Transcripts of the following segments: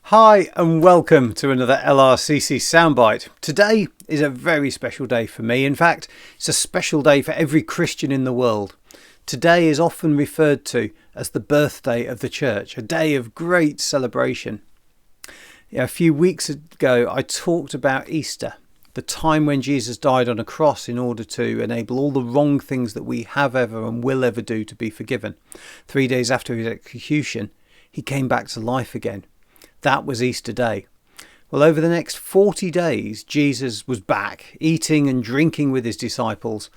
Hi and welcome to another LRCC Soundbite. Today is a very special day for me. In fact, it's a special day for every Christian in the world. Today is often referred to as the birthday of the church, a day of great celebration. A few weeks ago, I talked about Easter, the time when Jesus died on a cross in order to enable all the wrong things that we have ever and will ever do to be forgiven. 3 days after his execution, he came back to life again. That was Easter Day. Well, over the next 40 days, Jesus was back, eating and drinking with his disciples.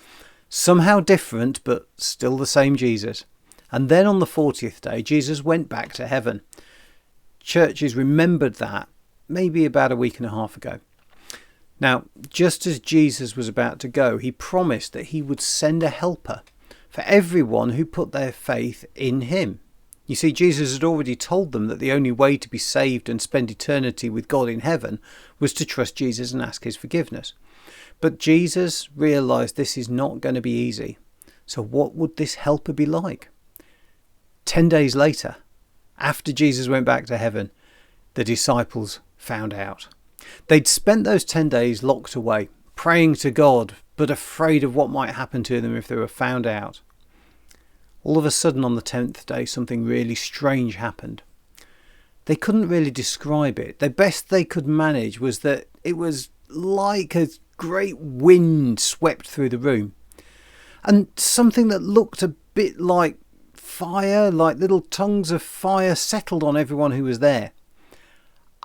Somehow different, but still the same Jesus. And then on the 40th day, Jesus went back to heaven. Churches remembered that maybe about a week and a half ago. Now, just as Jesus was about to go, he promised that he would send a helper for everyone who put their faith in him. You see, Jesus had already told them that the only way to be saved and spend eternity with God in heaven was to trust Jesus and ask his forgiveness. But Jesus realised this is not going to be easy. So what would this helper be like? 10 days later, after Jesus went back to heaven, the disciples found out. They'd spent those 10 days locked away, praying to God, but afraid of what might happen to them if they were found out. All of a sudden on the 10th day, something really strange happened. They couldn't really describe it. The best they could manage was that it was like a great wind swept through the room. And something that looked a bit like fire, like little tongues of fire, settled on everyone who was there.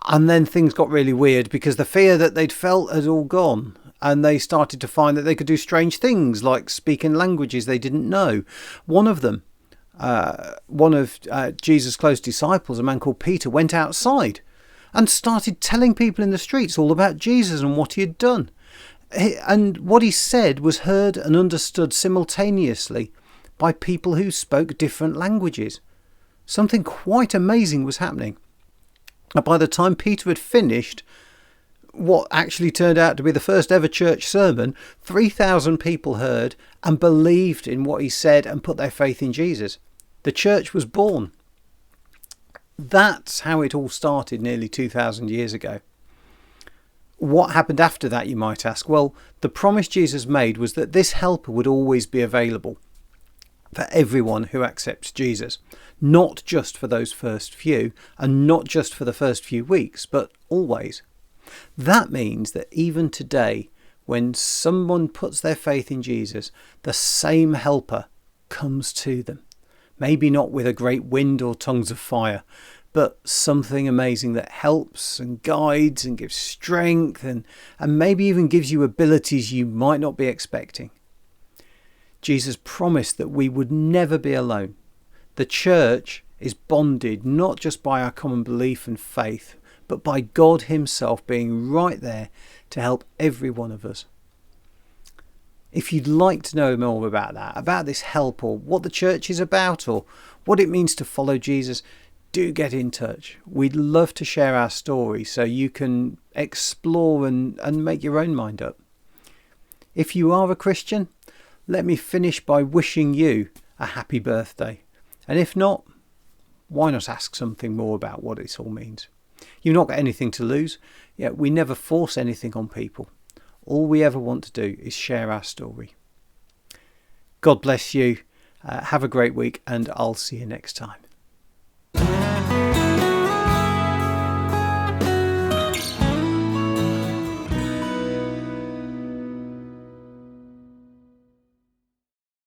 And then things got really weird because the fear that they'd felt had all gone. And they started to find that they could do strange things like speak in languages they didn't know. One of them, one of Jesus' close disciples, a man called Peter, went outside and started telling people in the streets all about Jesus and what he had done. And what he said was heard and understood simultaneously by people who spoke different languages. Something quite amazing was happening. And by the time Peter had finished what actually turned out to be the first ever church sermon, 3,000 people heard and believed in what he said and put their faith in Jesus. The church was born. That's how it all started nearly 2,000 years ago. What happened after that, you might ask? Well, the promise Jesus made was that this helper would always be available for everyone who accepts Jesus. Not just for those first few, and not just for the first few weeks, but always. That means that even today, when someone puts their faith in Jesus, the same helper comes to them. Maybe not with a great wind or tongues of fire, but something amazing that helps and guides and gives strength and maybe even gives you abilities you might not be expecting. Jesus promised that we would never be alone. The church is bonded not just by our common belief and faith, but by God himself being right there to help every one of us. If you'd like to know more about that, about this help, or what the church is about, or what it means to follow Jesus, do get in touch. We'd love to share our story so you can explore and make your own mind up. If you are a Christian, let me finish by wishing you a happy birthday. And if not, why not ask something more about what this all means? You've not got anything to lose. Yet we never force anything on people. All we ever want to do is share our story. God bless you. Have a great week, and I'll see you next time.